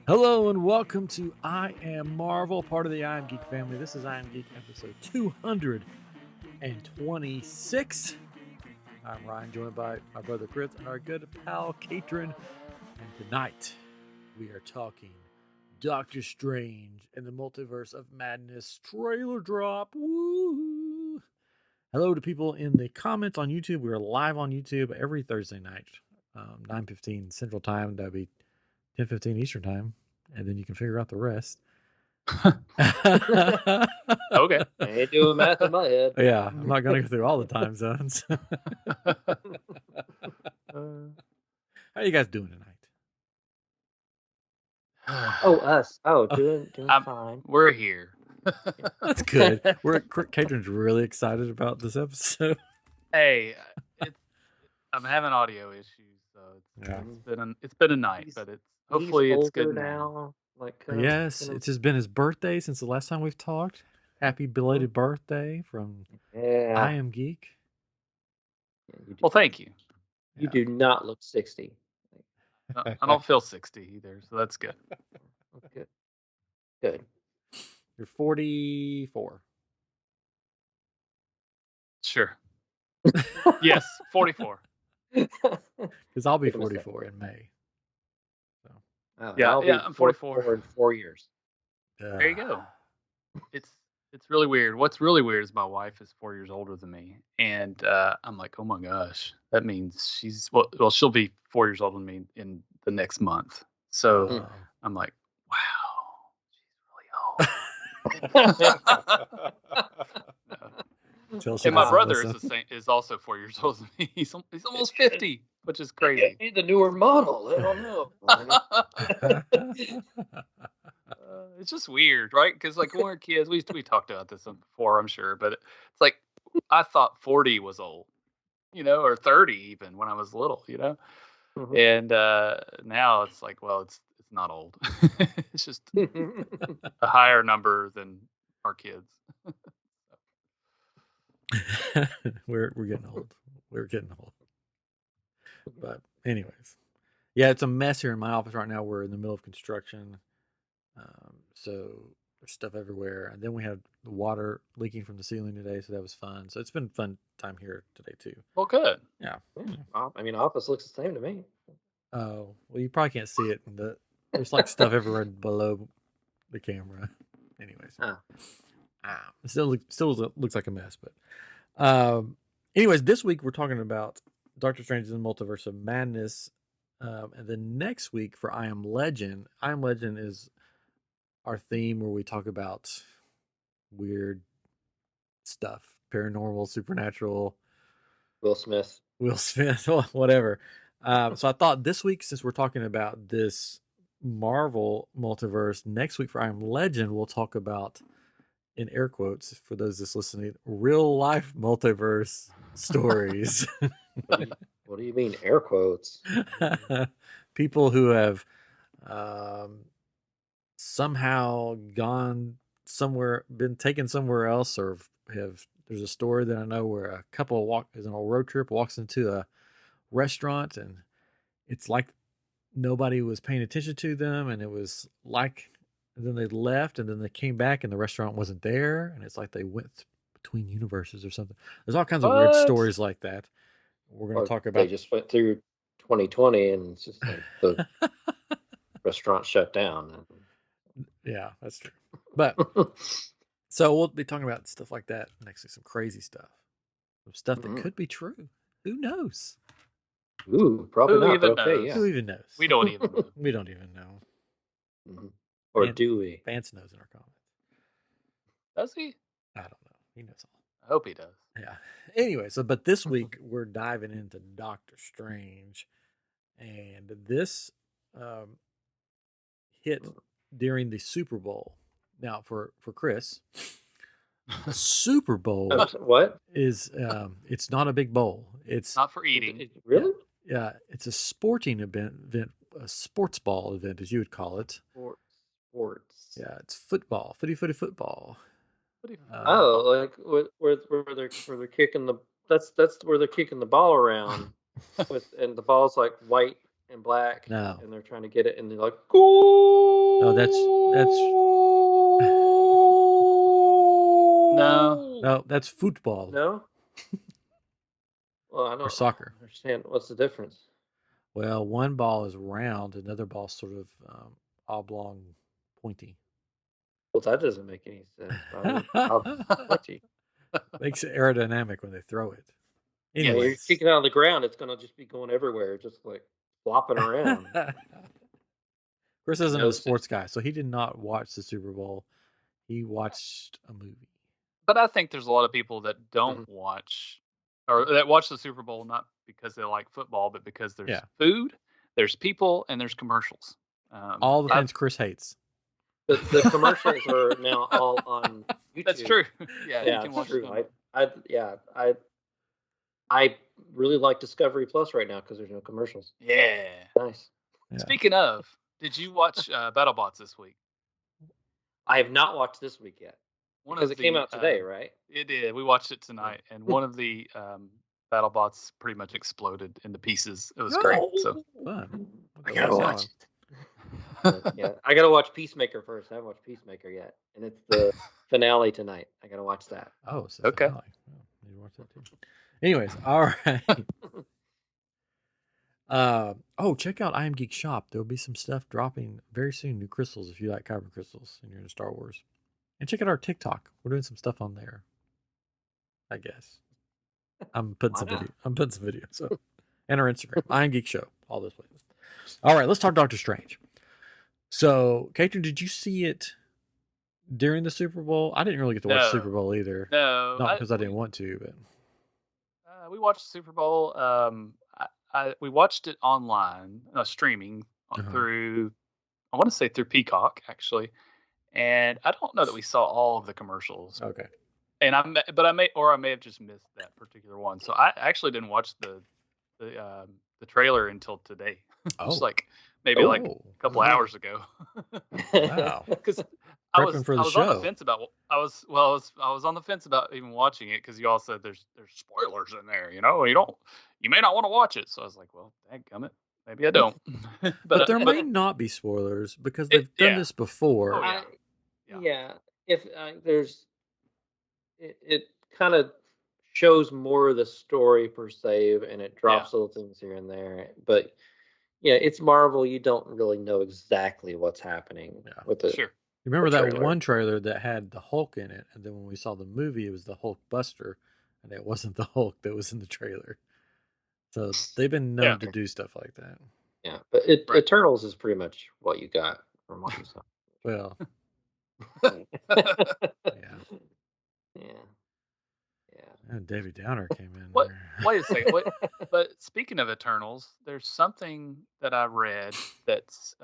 Hello and welcome to I Am Marvel, part of the I Am Geek family. This is I Am Geek episode 226. I'm Ryan, joined by my brother Chris and our good pal Katrin. And tonight we are talking Doctor Strange and the Multiverse of Madness trailer drop. Woo! Hello to people in the comments on YouTube. We are live on YouTube every Thursday night, 9:15 Central Time. That'd be 10:15 Eastern Time. And then you can figure out the rest. Okay. I ain't doing math in my head. Yeah, I'm not going to go through all the time zones. How are you guys doing tonight? Oh, us. Oh, doing fine. We're here. That's good. Katrin's really excited about this episode. Hey, I'm having audio issues, so it's been a night, but hopefully it's good now. Like yes, it's just been his birthday since the last time we've talked. Happy belated birthday from I Am Geek. Yeah, well, thank you. You do not look 60. I don't feel 60 either, so that's good. Good. You're 44. Sure. Yes, 44. Because I'll be 44 in May. So. I'm 44 in 4 years. There you go. It's really weird. What's really weird is my wife is 4 years older than me, and I'm like, oh my gosh, that means she's she'll be 4 years older than me in the next month. So I'm like, wow, she's really old. And my brother is also 4 years older than me. He's almost 50, which is crazy. He's the newer model. I don't know. It's just weird, right? Because like when we were kids, we talked about this before, I'm sure, but it's like I thought 40 was old, or 30 even when I was little, Mm-hmm. And now it's like, well, it's not old. It's just a higher number than our kids. We're getting old. We're getting old. But anyways, yeah, it's a mess here in my office right now. We're in the middle of construction. So there's stuff everywhere. And then we had the water leaking from the ceiling today, so that was fun. So it's been a fun time here today too. Well, good. Yeah. I mean, office looks the same to me. Oh, well, you probably can't see it. There's like stuff everywhere below the camera. Anyways. It still looks like a mess, but anyways, this week we're talking about Doctor Strange and the Multiverse of Madness. And then next week for I Am Legend is our theme where we talk about weird stuff, paranormal, supernatural. Will Smith, whatever. So I thought this week, since we're talking about this Marvel multiverse, next week for I Am Legend, we'll talk about, in air quotes, for those that's listening, real life multiverse stories. What do you mean, air quotes? People who have somehow gone somewhere, been taken somewhere else, or there's a story that I know where a couple is on a road trip, walks into a restaurant, and it's like nobody was paying attention to them, and it was like, and then they left, and then they came back, and the restaurant wasn't there, and it's like they went between universes or something. There's all kinds of weird stories like that. We're going to talk about. They just went through 2020, and it's just like the restaurant shut down. Yeah, that's true. But so we'll be talking about stuff like that next week. Some crazy stuff, some stuff that could be true. Who knows? Ooh, probably not. Even okay, knows? yeah. Who even knows? We don't even know. We don't even know. Mm-hmm. Or do we? Vance knows in our comments. Does he? I don't know. He knows all. I hope he does. Yeah. Anyway, but this week we're diving into Doctor Strange, and this hit during the Super Bowl. Now, for Chris, a Super Bowl what is it's not a big bowl. It's not for eating. Really? Yeah, it's a sporting event, a sports ball event, as you would call it. Sports. Yeah, it's football, footy football. Like where they're kicking the that's where they're kicking the ball around, and the ball's like white and black. No. And they're trying to get it, and they're like, "Goal!" No, that's No, that's football. No. Well, I don't soccer. understand. What's the difference? Well, one ball is round, another ball sort of oblong, pointy. Well, that doesn't make any sense. Pointy. Makes it aerodynamic when they throw it. Anyways. Yeah, you're kicking it on the ground, it's gonna just be going everywhere, just like flopping around. Chris isn't a sports guy, so he did not watch the Super Bowl. He watched a movie. But I think there's a lot of people that don't watch, or that watch the Super Bowl not because they like football, but because there's food, there's people, and there's commercials. All the things Chris hates. The commercials are now all on YouTube. That's true. Yeah, you can watch true. I really like Discovery Plus right now because there's no commercials. Yeah, nice. Yeah. Speaking of, did you watch BattleBots this week? I have not watched this week yet. Because it came out today, right? It did. We watched it tonight, and one of the BattleBots pretty much exploded into pieces. It was great. So fun. I gotta watch it. Yeah, I gotta watch Peacemaker first. I haven't watched Peacemaker yet, and it's the finale tonight. I gotta watch that. Oh, so okay. Finale. Oh, you watch that too. Anyways, all right. Check out I Am Geek Shop. There'll be some stuff dropping very soon. New crystals if you like kyber crystals and you're into Star Wars. And check out our TikTok. We're doing some stuff on there. I guess. I'm putting some video. So, and our Instagram. I Am Geek Show. All those places. All right, let's talk Doctor Strange. So, Katrin, did you see it during the Super Bowl? I didn't really get to watch the Super Bowl either. No, not because I didn't want to, but we watched the Super Bowl. We watched it online, streaming through. I want to say through Peacock, actually. And I don't know that we saw all of the commercials. Okay. And I may have just missed that particular one. So I actually didn't watch the trailer until today. Just like maybe like a couple hours ago. Wow. Because I was on the fence about I was on the fence about even watching it because you all said there's spoilers in there. You may not want to watch it. So I was like, well, dadgummit. Maybe I don't. but there may not be spoilers because they've done this before. Oh, yeah. If there's, it kind of shows more of the story per se, and it drops little things here and there. But it's Marvel. You don't really know exactly what's happening with it. Sure. Remember that one trailer that had the Hulk in it, and then when we saw the movie, it was the Hulk Buster, and it wasn't the Hulk that was in the trailer. So they've been known to do stuff like that. Yeah, but Eternals is pretty much what you got from what you saw. Well, And Debbie Downer came in. Wait a second. But speaking of Eternals, there's something that I read that's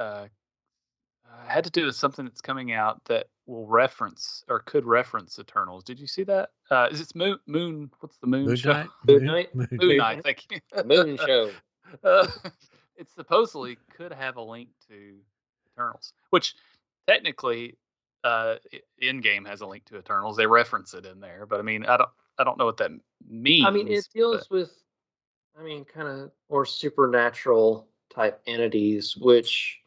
had to do with something that's coming out that will reference or could reference Eternals. Did you see that? Is it Moon? What's the Moon show? Moon Knight. Moon Knight. Thank you. Moon show. It supposedly could have a link to Eternals, which technically, in-game has a link to Eternals. They reference it in there, but I mean, I don't know what that means. I mean, it deals with, kind of more supernatural type entities, which,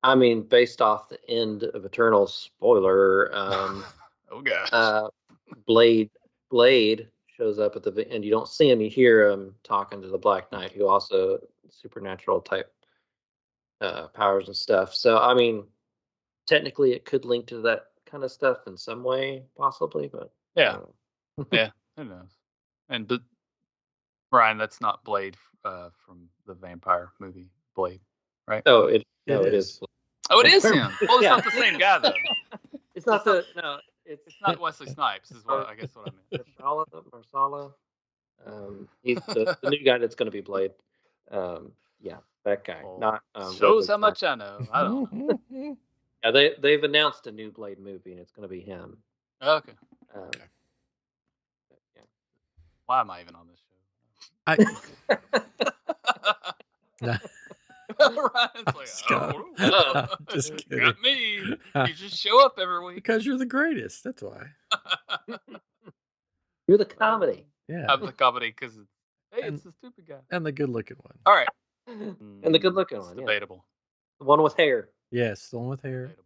based off the end of Eternals, spoiler. Oh gosh. Blade shows up at the end. You don't see him; you hear him talking to the Black Knight, who also supernatural type powers and stuff. So, technically, it could link to that kind of stuff in some way, possibly. But yeah, who knows? But Ryan, that's not Blade from the vampire movie Blade, right? Oh, it is. Oh, it is him. Well, it's not the same guy though. It's not It's not Wesley Snipes, is what I meant. Marsala. He's the new guy that's going to be Blade. That guy. Not shows how much I know. I don't know. Yeah, they've announced a new Blade movie, and it's going to be him. Okay. Why am I even on this show? Ryan's like, just kidding. Got me. You just show up every week. Because you're the greatest. That's why. You're the comedy. Yeah. I'm the comedy because it's the stupid guy. And the good looking one. All right. And the good-looking It's one, debatable. the one with hair. Yes, the one with hair. Debatable.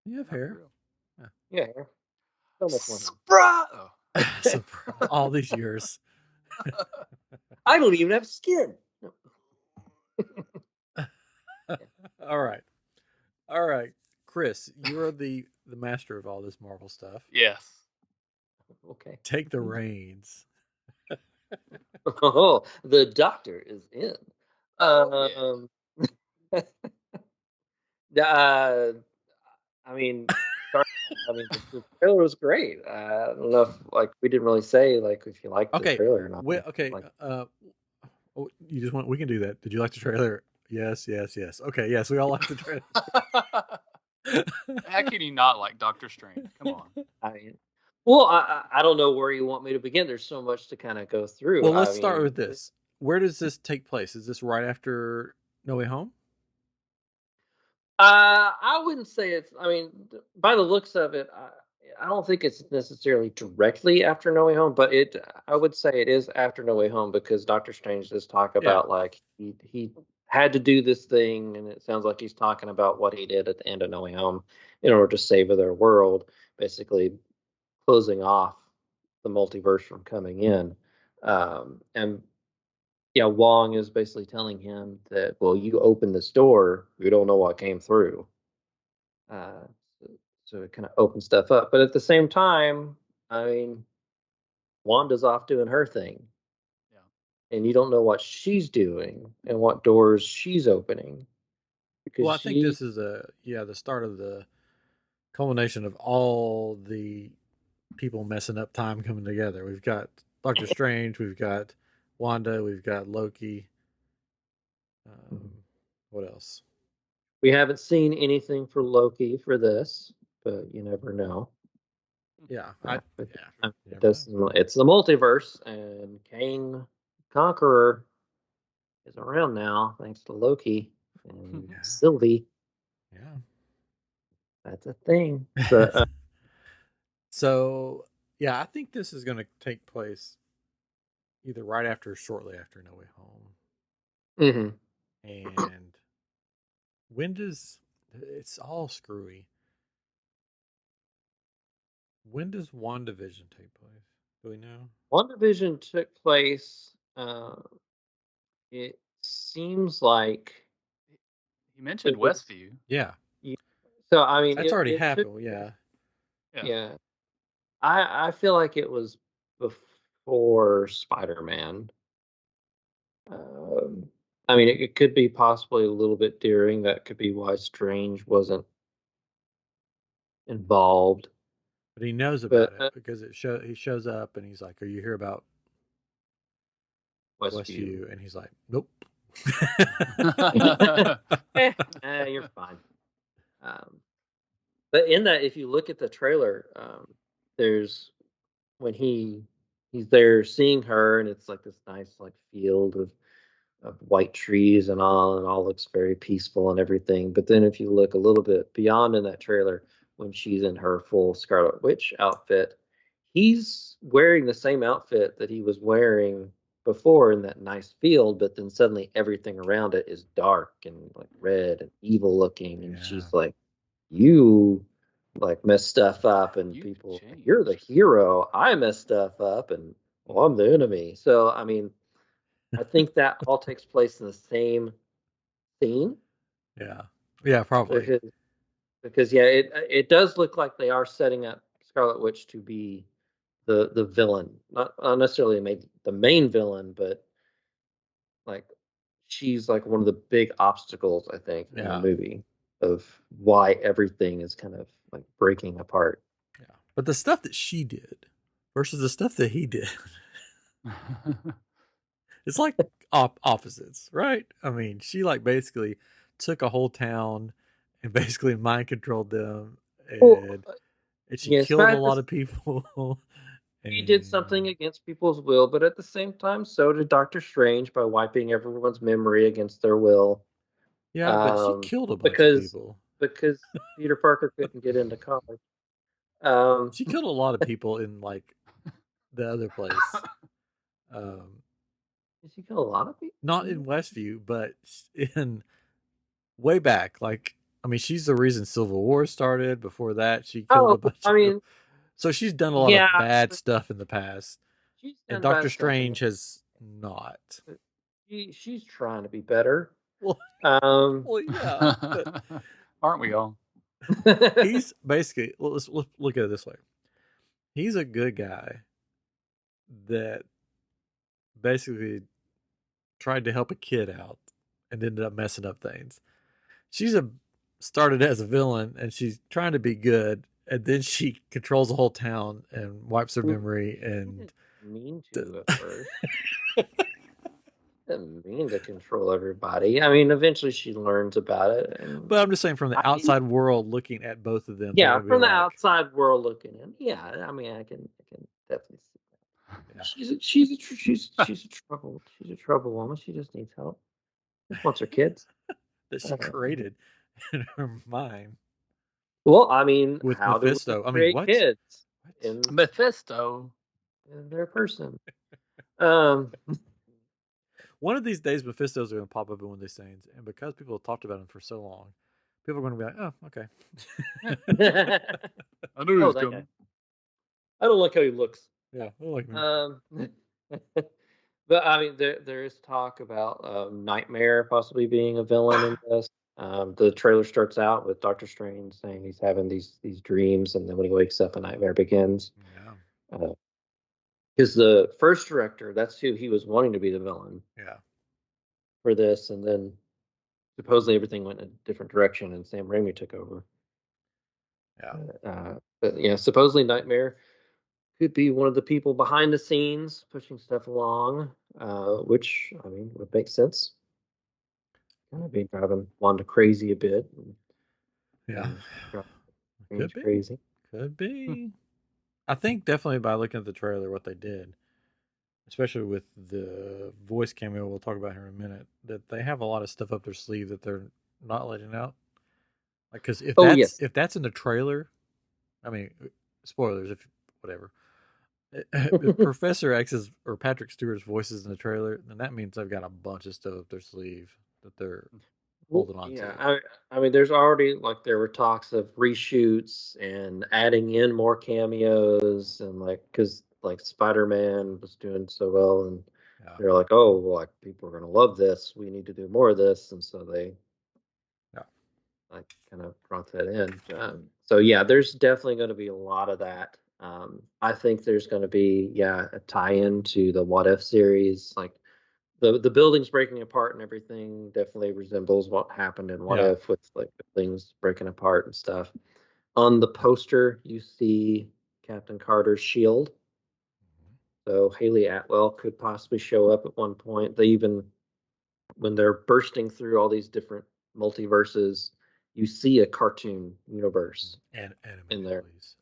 You have Not for hair. real. Yeah, hair. So much more hair. Surprise! Oh. So, all these years. I don't even have skin. No. All right, Chris, you are the master of all this Marvel stuff. Yes. Okay. Take the reins. Oh, the doctor is in. I mean, the trailer was great. I don't know if we didn't really say if you liked the trailer or not. You just want, we can do that. Did you like the trailer? Yes. Okay, yes, we all like the trailer. How can you not like Doctor Strange? Come on. I don't know where you want me to begin. There's so much to kind of go through. Well, let's start with this. Where does this take place? Is this right after No Way Home? I wouldn't say it's. I mean, by the looks of it, I don't think it's necessarily directly after No Way Home, but I would say it is after No Way Home because Doctor Strange does talk about he had to do this thing, and it sounds like he's talking about what he did at the end of No Way Home in order to save their world, basically closing off the multiverse from coming in. And yeah, Wong is basically telling him that, well, you opened this door, we don't know what came through. So it kind of opens stuff up. But at the same time, I mean, Wanda's off doing her thing. Yeah. And you don't know what she's doing and what doors she's opening. Well, I think this is the start of the culmination of all the people messing up time coming together. We've got Doctor Strange, we've got Wanda, we've got Loki. What else? We haven't seen anything for Loki for this, but you never know. Yeah, it's the multiverse, and Kang Conqueror is around now thanks to Loki and Sylvie. Yeah, that's a thing. So yeah, I think this is going to take place either right after or shortly after No Way Home. And when does it's all screwy? When does WandaVision take place? Do we know? WandaVision took place. It seems like you mentioned Westview. Yeah. So I mean, that's already happened. Yeah. I feel like it was before Spider-Man. I mean, it could be possibly a little bit during. That could be why Strange wasn't involved. But he knows about it because he shows up and he's like, "Are you here about Westview?" And he's like, "Nope." You're fine. But in that, if you look at the trailer, there's when he's there seeing her, and it's like this nice field of white trees and all looks very peaceful and everything. But then if you look a little bit beyond in that trailer, when she's in her full Scarlet Witch outfit, he's wearing the same outfit that he was wearing before in that nice field, but then suddenly everything around it is dark and red and evil looking, and she's like, you mess stuff up, and people, you're the hero, I mess stuff up, and well, I'm the enemy. So I mean, I think that all takes place in the same scene. Yeah, probably. Because it does look like they are setting up Scarlet Witch to be the villain, not necessarily the main villain, but she's one of the big obstacles, I think, in the movie of why everything is kind of breaking apart. Yeah, but the stuff that she did versus the stuff that he did, it's like opposites, right? I mean, she basically took a whole town and basically mind controlled them, and she killed a lot of people. He did something against people's will, but at the same time, so did Doctor Strange by wiping everyone's memory against their will. Yeah, but she killed a bunch of people because Peter Parker couldn't get into college. She killed a lot of people in the other place. Did she kill a lot of people? Not in Westview, but in way back. Like, I mean, she's the reason Civil War started. Before that, she killed a bunch I of people. mean, So she's done a lot yeah, of bad stuff in the past. she's And done Doctor bad stuff, Strange has not. she's trying to be better. Well, Um, well, yeah, but Aren't we all? he's basically, let's look at it this way. He's a good guy that basically tried to help a kid out and ended up messing up things. She's started as a villain and she's trying to be good, and then she controls the whole town and wipes her memory and mean to at first. Didn't mean to control everybody. I mean, eventually she learns about it. But I'm just saying, from the outside world looking at both of them, yeah, from the outside world looking in, yeah. I mean, I can definitely see that. Yeah. She's a trouble woman. She just needs help. She wants her kids that she created in her mind. Well, I mean, with how Mephisto. do we create kids in Mephisto in their person? One of these days, Mephisto's going to pop up in one of these things, and because people have talked about him for so long, people are going to be like, "Oh, okay." I knew he was coming. I don't like how he looks. Yeah, I don't like him. But I mean, there is talk about Nightmare possibly being a villain in this. The trailer starts out with Doctor Strange saying he's having these dreams, and then when he wakes up, a nightmare begins. Yeah. Because the first director, that's who he was wanting to be the villain. Yeah. For this, and then supposedly everything went in a different direction, and Sam Raimi took over. Yeah. But yeah, supposedly Nightmare could be one of the people behind the scenes pushing stuff along, which I mean would make sense. Kind of be driving Wanda crazy a bit. Yeah. Could be. Crazy. Could be. I think definitely by looking at the trailer, what they did, especially with the voice cameo we'll talk about here in a minute, that they have a lot of stuff up their sleeve that they're not letting out. Like, because if that's in the trailer, I mean, spoilers, if whatever. If Professor X's or Patrick Stewart's voice is in the trailer, then that means they've got a bunch of stuff up their sleeve that they're holding on to. I mean, there's already, like, there were talks of reshoots and adding in more cameos, and because Spider-Man was doing so well, and they're like, oh, well, like, people are gonna love this. We need to do more of this, and so they kind of brought that in. So yeah, there's definitely going to be a lot of that. I think there's going to be a tie-in to the What If series. Like the buildings breaking apart and everything definitely resembles what happened in What If, with like things breaking apart and stuff. On the poster, you see Captain Carter's shield. So Haley Atwell could possibly show up at one point. They even, when they're bursting through all these different multiverses, you see a cartoon universe in there. Please.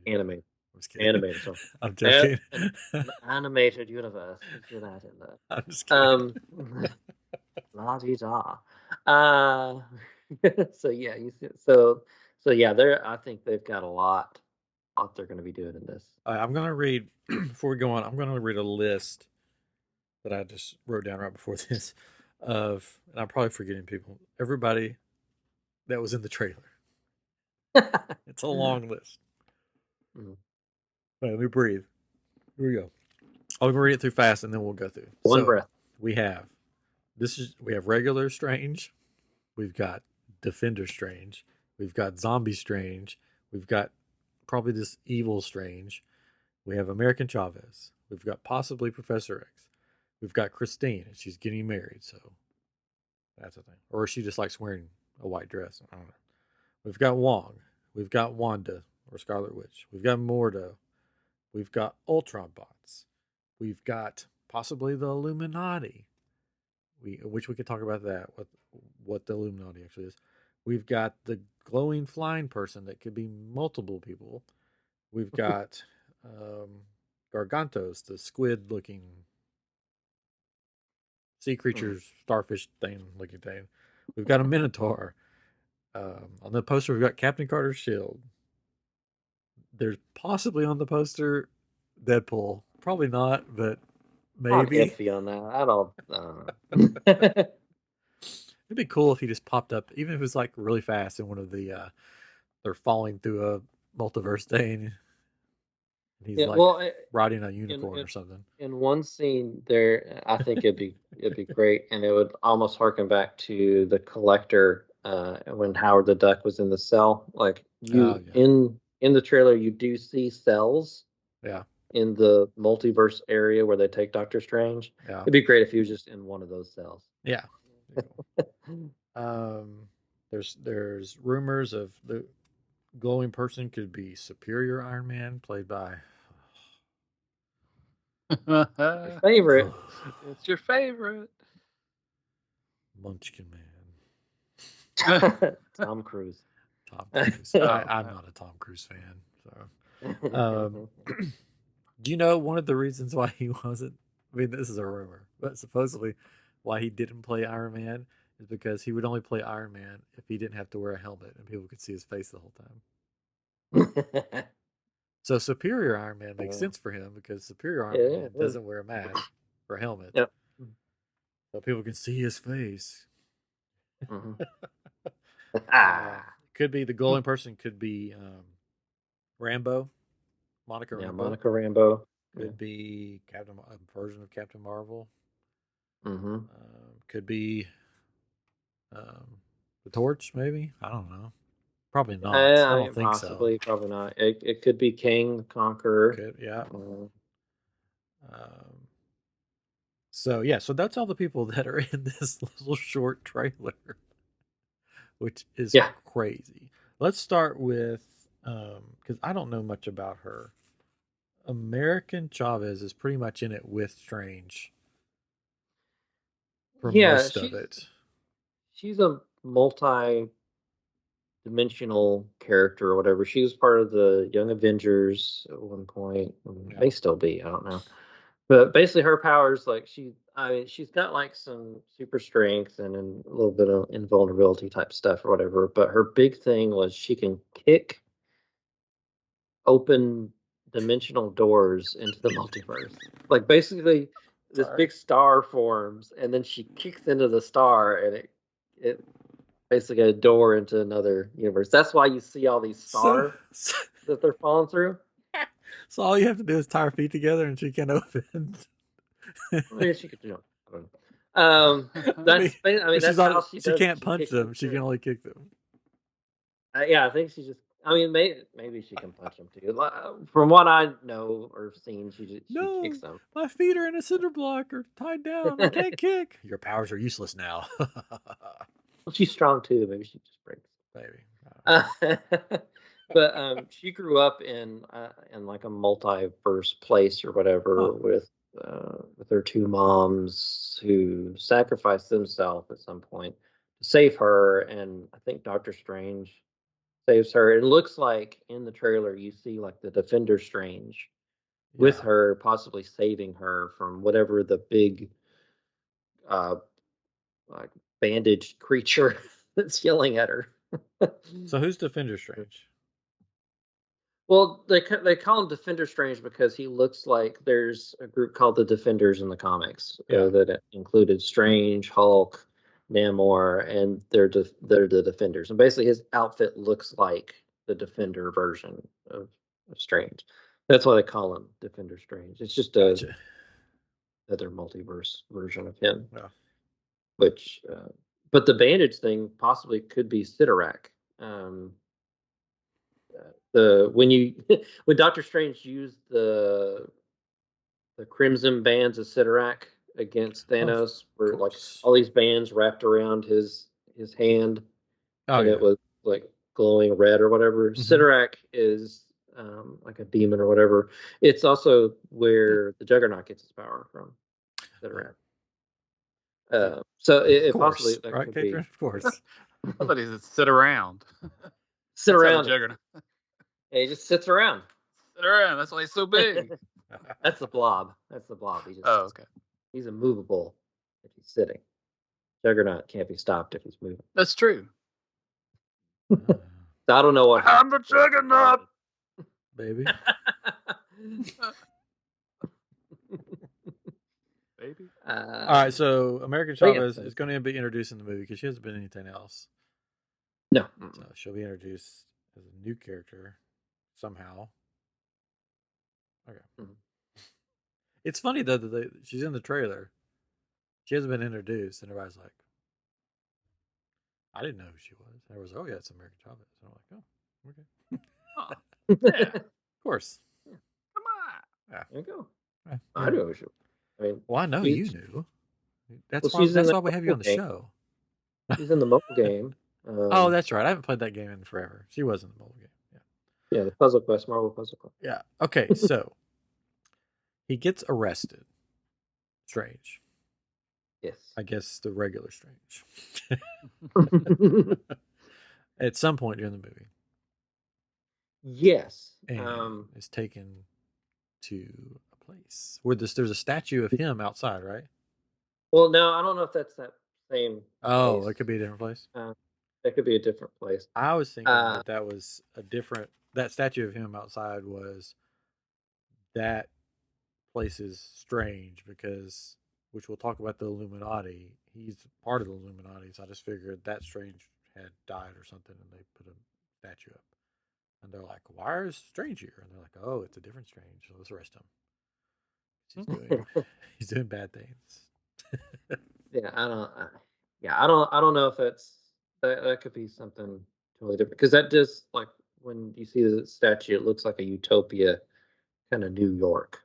Animated. I'm just kidding. Animated. So I'm joking. An animated universe. Do that in there. I'm just kidding. La di da. So yeah, you see. So yeah, I think they've got a lot they're going to be doing in this. I'm going to read before we go on. I'm going to read a list that I just wrote down right before this and I'm probably forgetting people. Everybody that was in the trailer. It's a long list. Wait, let me breathe. Here we go. I'm gonna read it through fast, and then we'll go through. One breath. We have regular Strange. We've got Defender Strange. We've got Zombie Strange. We've got probably this evil Strange. We have American Chavez. We've got possibly Professor X. We've got Christine, and she's getting married, so that's a thing. Or she just likes wearing a white dress. I don't know. We've got Wong. We've got Wanda or Scarlet Witch. We've got Mordo. We've got Ultron bots. We've got possibly the Illuminati. Which we could talk about that, what the Illuminati actually is. We've got the glowing flying person that could be multiple people. We've got Gargantos, the squid-looking sea creatures, starfish looking thing. We've got a Minotaur. On the poster, we've got Captain Carter's shield. There's possibly on the poster Deadpool. Probably not, but I'm maybe. iffy on that. I don't know. It'd be cool if he just popped up, even if it was like really fast in one of the they're falling through a multiverse thing. And he's Yeah, like well, riding a in, unicorn in or something. in one scene there, I think it'd be great, and it would almost harken back to the Collector when Howard the Duck was in the cell. Like Oh you yeah. in the trailer, you do see cells Yeah. in the multiverse area where they take Doctor Strange. Yeah. It'd be great if he was just in one of those cells. Yeah. There's rumors of the glowing person could be Superior Iron Man, played by Favorite. It's your favorite. Munchkin Man. Tom Cruise. Tom Cruise. I'm not a Tom Cruise fan, so do you know one of the reasons why he wasn't? I mean, this is a rumor, but supposedly why he didn't play Iron Man is because he would only play Iron Man if he didn't have to wear a helmet and people could see his face the whole time. So Superior Iron Man makes sense for him because Superior Iron Man doesn't wear a mask or a helmet. Yep. So people can see his face. Mm-hmm. Could be the glowing person. Could be Rambo, Monica Rambo. Monica Rambo. Could be a version of Captain Marvel. Mm-hmm. Could be the Torch, maybe. I don't know. Probably not. I don't think possibly, so. probably not. It could be King the Conqueror. Could, yeah. So that's all the people that are in this little short trailer, which is crazy. Let's start with because I don't know much about her. American Chavez is pretty much in it with Strange for most of it. She's a multi-dimensional character or whatever. She was part of the Young Avengers at one point. May still be. I don't know. But basically, her powers, like she's got like some super strength and a little bit of invulnerability type stuff or whatever. But her big thing was she can kick open dimensional doors into the multiverse. Like basically, this big star forms, and then she kicks into the star, and it basically a door into another universe. That's why you see all these stars that they're falling through. So all you have to do is tie her feet together, and she can open. Well, she could jump. That's how she does. She can't punch them. She can only kick them. I think she just. I mean, maybe she can punch them too. From what I know or seen, she kicks them. My feet are in a cinder block or tied down. I can't kick. Your powers are useless now. Well, she's strong too. Maybe she just breaks. Maybe. But she grew up in like a multiverse place or whatever with her two moms who sacrificed themselves at some point to save her, and I think Doctor Strange saves her. It looks like in the trailer you see like the Defender Strange with her possibly saving her from whatever the big like bandaged creature that's yelling at her. So who's Defender Strange? Well, they call him Defender Strange because he looks like there's a group called the Defenders in the comics that included Strange, Hulk, Namor, and they're the Defenders. And basically, his outfit looks like the Defender version of Strange. That's why they call him Defender Strange. It's just another multiverse version of him. Yeah. Which, but the bandage thing possibly could be Sidorak. When Doctor Strange used the Crimson Bands of Sidorak against Thanos, where like all these bands wrapped around his hand, it was like glowing red or whatever. Mm-hmm. Sidorak is like a demon or whatever. It's also where the Juggernaut gets his power from. Sidorak. So it possibly that right, could Catherine? be. Of course. Somebody that sit around. Sit around. Juggernaut. Yeah, he just sits around. Sit around. That's why he's so big. That's the Blob. He just okay. He's immovable if he's sitting. Juggernaut can't be stopped if he's moving. That's true. I don't know what. I'm the Juggernaut, baby. Maybe. All right, so American Chavez is going to be introduced in the movie because she hasn't been in anything else. No. So she'll be introduced as a new character somehow. Okay. Mm-hmm. It's funny though that she's in the trailer. She hasn't been introduced, and everybody's like, "I didn't know who she was." And everyone's like, "Oh yeah, it's American Chavez." And I'm like, "Oh, okay." Yeah, of course. Yeah. Come on. Yeah. There you go. Yeah. I know who she was. I mean, well, I know you knew. That's why we have you on the show. She's in the mobile game. Oh, that's right. I haven't played that game in forever. She was in the mobile game. Yeah, the Puzzle Quest, Marvel Puzzle Quest. Yeah. Okay, so he gets arrested. Strange. Yes. I guess the regular Strange. At some point during the movie. Yes. And is taken to a place where there's a statue of him outside, right? Well, no, I don't know if that's that same place. It could be a different place. That could be a different place. I was thinking that was a different. That statue of him outside was. That place is strange because, which we'll talk about the Illuminati. He's part of the Illuminati, so I just figured that Strange had died or something, and they put a statue up. And they're like, "Why is Strange here?" And they're like, "Oh, it's a different Strange. So let's arrest him. He's doing bad things." Yeah, I don't know if that could be something totally different because that just like when you see the statue, it looks like a utopia, kind of New York,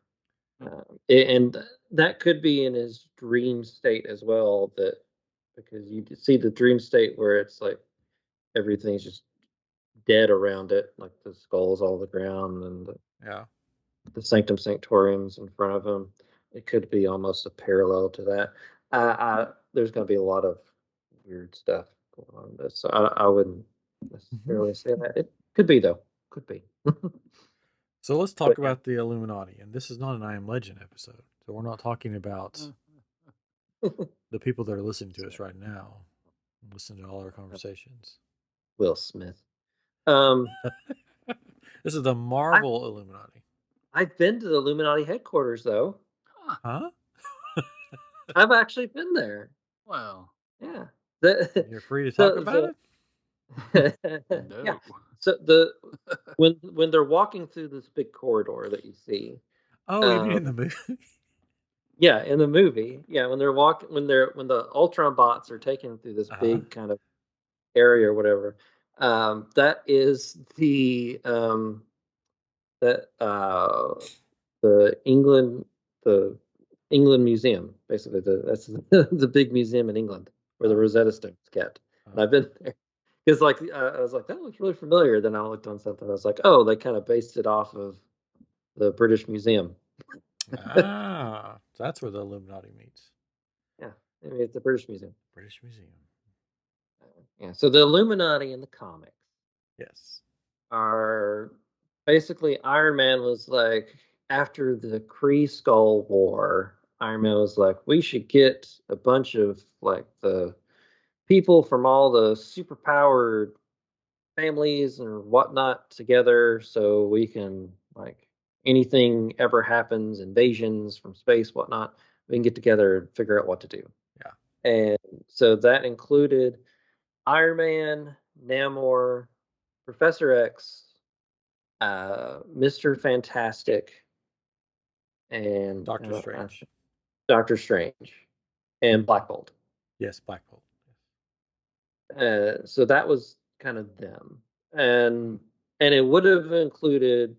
and that could be in his dream state as well. That because you see the dream state where it's like everything's just dead around it, like the skulls all the ground and the Sanctum Sanctoriums in front of him. It could be almost a parallel to that. There's going to be a lot of weird stuff going on in this, so I wouldn't necessarily say that. It could be though. Could be. So let's talk about the Illuminati, and this is not an I Am Legend episode, so we're not talking about the people that are listening to us right now. Listen to all our conversations. Will Smith. This is the Marvel Illuminati. I've been to the Illuminati headquarters, though. Huh? I've actually been there. Wow. Yeah. You're free to talk about it? No. Yeah. So when they're walking through this big corridor that you see. Oh, you mean in the movie? Yeah, in the movie. Yeah, when they're when the Ultron bots are taken through this big kind of area or whatever. That is the England Museum, basically. That's the big museum in England where the Rosetta Stone's kept. And I've been there because I was like, that looks really familiar. Then I looked on something. I was like, oh, they kind of based it off of the British Museum. So that's where the Illuminati meets. Yeah, I mean, it's the British Museum. British Museum. Yeah, so the Illuminati in the comics, yes, are basically Iron Man was like after the Kree Skull War. Iron Man was like, we should get a bunch of like the people from all the superpowered families and whatnot together, so we can like anything ever happens, invasions from space, whatnot, we can get together and figure out what to do. Yeah, and so that included Iron Man, Namor, Professor X, Mr. Fantastic, and Doctor Strange, and Black Bolt. Yes, Black Bolt. So that was kind of them, and it would have included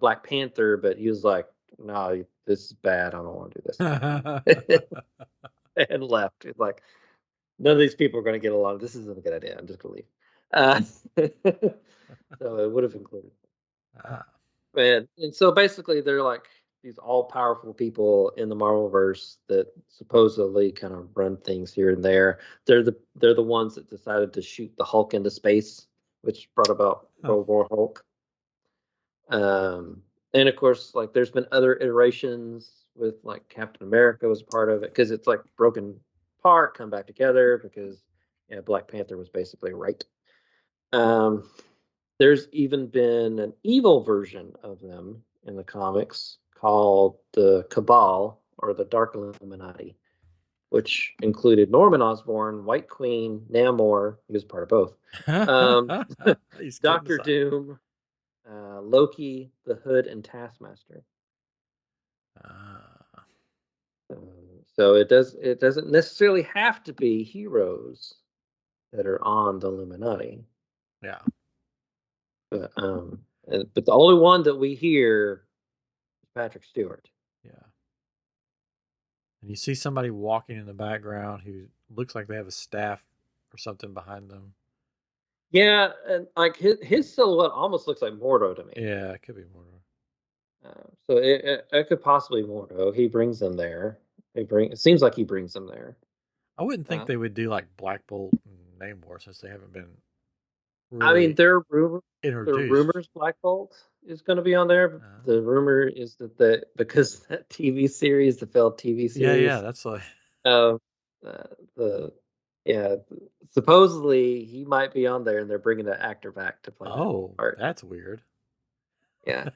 Black Panther, but he was like, "No, this is bad. I don't want to do this," and left. He's like, "None of these people are going to get along. This isn't a good idea. I'm just going to leave." So it would have included. And so basically, they're like these all-powerful people in the Marvelverse that supposedly kind of run things here and there. They're the ones that decided to shoot the Hulk into space, which brought about World War Hulk. And of course, like there's been other iterations with like Captain America was part of it because it's like broken apart, come back together because Black Panther was basically right. There's even been an evil version of them in the comics called the Cabal, or the Dark Illuminati, which included Norman Osborn, White Queen, Namor, he was part of both, Doctor Doom, Loki, the Hood, and Taskmaster. So it doesn't necessarily have to be heroes that are on the Illuminati. Yeah. But the only one that we hear is Patrick Stewart. Yeah. And you see somebody walking in the background who looks like they have a staff or something behind them. Yeah, and like his silhouette almost looks like Mordo to me. Yeah, it could be Mordo. So it could possibly be Mordo. He brings them there. It seems like he brings them there. I wouldn't think they would do like Black Bolt and Namor since they haven't been. Really, I mean, there are introduced. rumors Black Bolt is going to be on there. The rumor is that because that TV series, the failed TV series. Yeah, that's like. Supposedly he might be on there, and they're bringing the actor back to play. Oh, that part. That's weird. Yeah.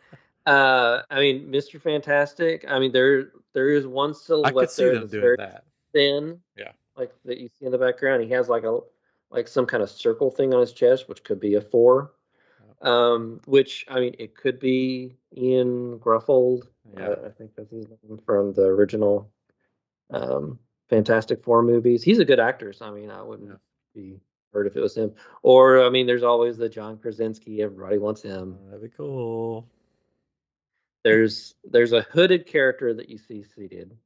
I mean, Mr. Fantastic. I mean, there is one silhouette there that's very thin. Yeah. Like that you see in the background. He has like some kind of circle thing on his chest, which could be a 4. Which I mean, it could be Ian Gruffold. Yeah. I think that's his name from the original Fantastic Four movies. He's a good actor, so I mean, I wouldn't be hurt if it was him. Or I mean, there's always the John Krasinski. Everybody wants him. That'd be cool. There's a hooded character that you see seated.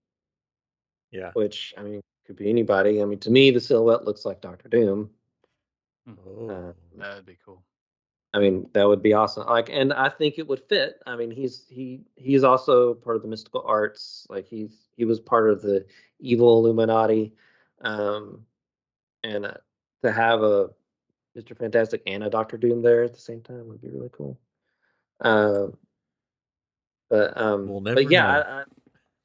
Yeah. Which I mean, could be anybody. I mean, to me, the silhouette looks like Doctor Doom. That'd be cool. I mean, that would be awesome. Like, and I think it would fit. I mean, he's also part of the mystical arts. Like, he was part of the evil Illuminati, and to have a Mr. Fantastic and a Doctor Doom there at the same time would be really cool. We'll never but yeah,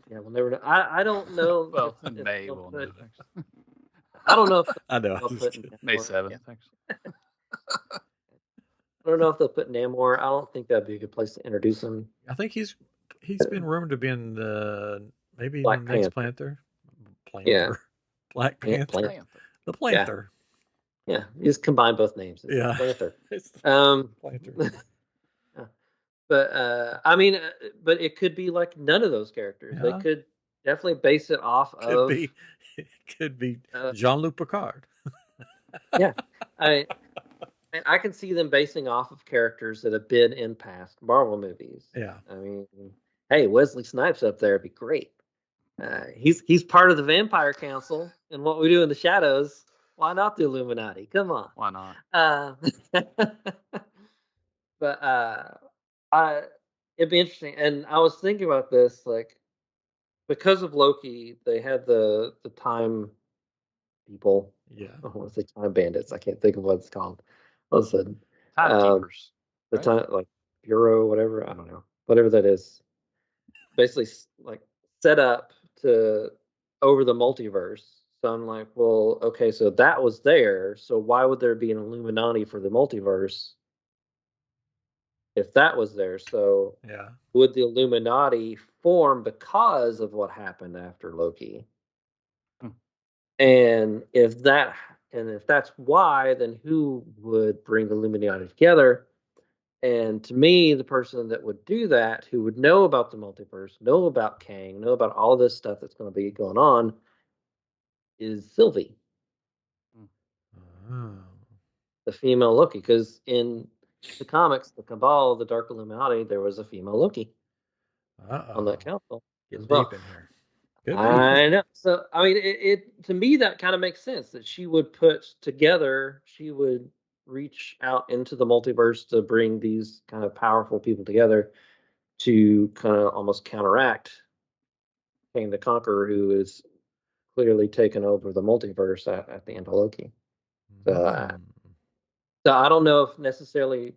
know. We'll never know. I don't know. Well, in May we'll know. I don't know. I know. May 7th. Actually. I don't know if they'll put Namor. I don't think that'd be a good place to introduce him. I think he's been rumored to be in maybe Black the next Panther. Yeah. Black Panther. The Panther. Yeah, he's combined both names. It's yeah. Panther. Panther. But I mean, but it could be like none of those characters. Yeah. They could definitely base it off of. It could be Jean-Luc Picard. Yeah, I can see them basing off of characters that have been in past Marvel movies. Yeah. I mean, hey, Wesley Snipes up there would be great. He's part of the Vampire Council, and what we do in the shadows. Why not the Illuminati? Come on. Why not? But it'd be interesting. And I was thinking about this, like, because of Loki, they had the time people. Yeah. I want to say time bandits. I can't think of what it's called. Listen, timekeepers. The time, like bureau, whatever. I don't know, whatever that is. Basically, like set up to over the multiverse. So I'm like, well, okay, so that was there. So why would there be an Illuminati for the multiverse if that was there? So yeah, would the Illuminati form because of what happened after Loki? And if that's why, then who would bring the Illuminati together? And to me, the person that would do that, who would know about the multiverse, know about Kang, know about all this stuff that's going to be going on, is Sylvie. The female Loki. Because in the comics, the Cabal, the Dark Illuminati, there was a female Loki on that council. Getting deep in here. I know. So, I mean, it to me, that kind of makes sense that she would reach out into the multiverse to bring these kind of powerful people together to kind of almost counteract Kang the Conqueror, who is clearly taken over the multiverse at the end of Loki. So I don't know if necessarily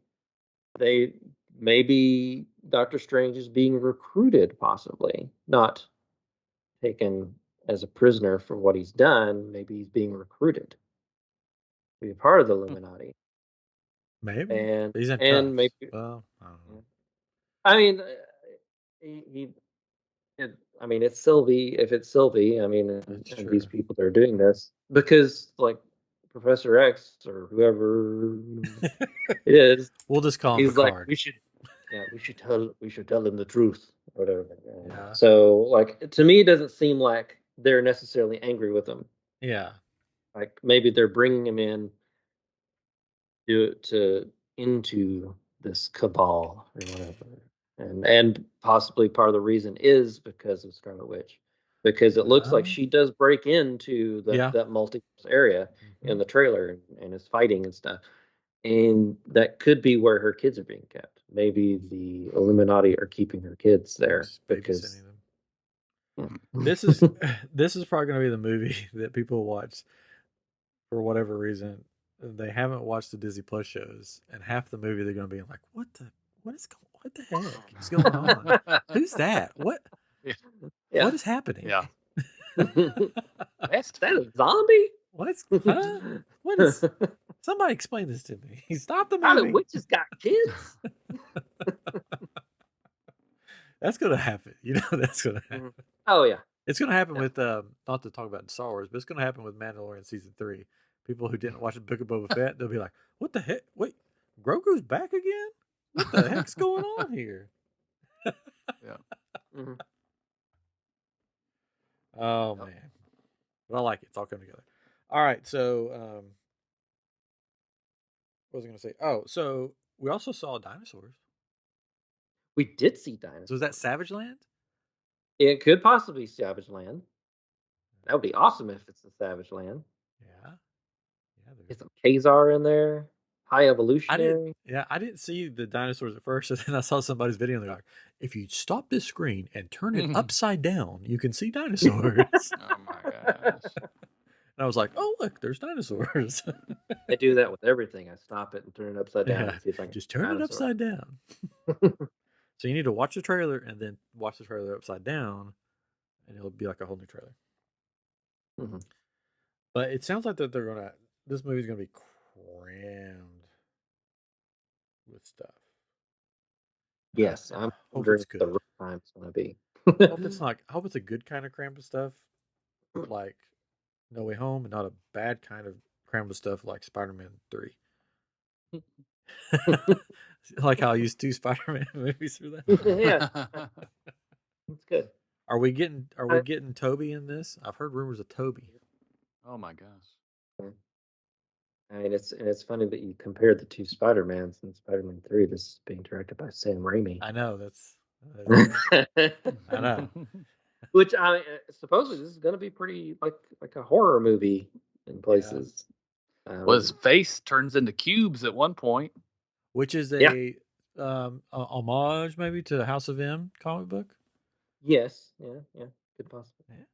maybe Doctor Strange is being recruited, possibly not taken as a prisoner for what he's done. Maybe he's being recruited to be a part of the Illuminati. Maybe. And he's in and maybe. Well, I don't know. I mean, I mean, it's Sylvie. If it's Sylvie, I mean, and these people that are doing this, because like Professor X or whoever it is, we'll just call him he's Picard. Like, we should tell him the truth, or whatever. Yeah. So, like, to me, it doesn't seem like they're necessarily angry with him. Yeah. Like maybe they're bringing him in into this cabal or whatever, and possibly part of the reason is because of Scarlet Witch, because it looks like she does break into that multiverse area in the trailer and is fighting and stuff, and that could be where her kids are being kept. Maybe the Illuminati are keeping her kids there because them. This is probably going to be the movie that people watch for whatever reason. They haven't watched the Disney Plus shows, and half the movie they're going to be like, what the heck is going on? Who's that? What is happening? Yeah. Is that a zombie? What is? Somebody explain this to me. Stop the movie. How the witches got kids? That's going to happen. That's going to happen. Oh yeah. It's going to happen with not to talk about Star Wars, but it's going to happen with Mandalorian season 3. People who didn't watch the Book of Boba Fett, they'll be like, "What the heck? Wait, Grogu's back again? What the heck's going on here?" Yeah. Mm-hmm. Oh man, but I like it. It's all coming together. All right, so what was I going to say? Oh, so we also saw dinosaurs. We did see dinosaurs. So is that Savage Land? It could possibly be Savage Land. That would be awesome if it's the Savage Land. Yeah. Get some Khazar in there. High evolutionary. I didn't see the dinosaurs at first, and then I saw somebody's video and they're like, if you stop this screen and turn it upside down, you can see dinosaurs. Oh my gosh. And I was like, oh look, there's dinosaurs. I do that with everything. I stop it and turn it upside down and see if I can just turn it upside down. So you need to watch the trailer and then watch the trailer upside down, and it'll be like a whole new trailer. Mm-hmm. But it sounds like that this movie's gonna be crammed with stuff. Yes, I'm wondering what the runtime's gonna be. I hope it's a good kind of crammed with stuff, like No Way Home, and not a bad kind of crammed with stuff like Spider-Man 3. Like how I used 2 Spider-Man movies for that. Yeah, it's good. Are we getting Toby in this? I've heard rumors of Toby. Oh my gosh! I mean, it's funny that you compared the 2 Spider-Mans and Spider-Man 3. This is being directed by Sam Raimi. I know I know. Which supposedly this is going to be pretty like a horror movie in places. Yeah. Well, his face turns into cubes at one point, which is a homage maybe to the House of M comic book. Yes, yeah, could possibly. Yeah.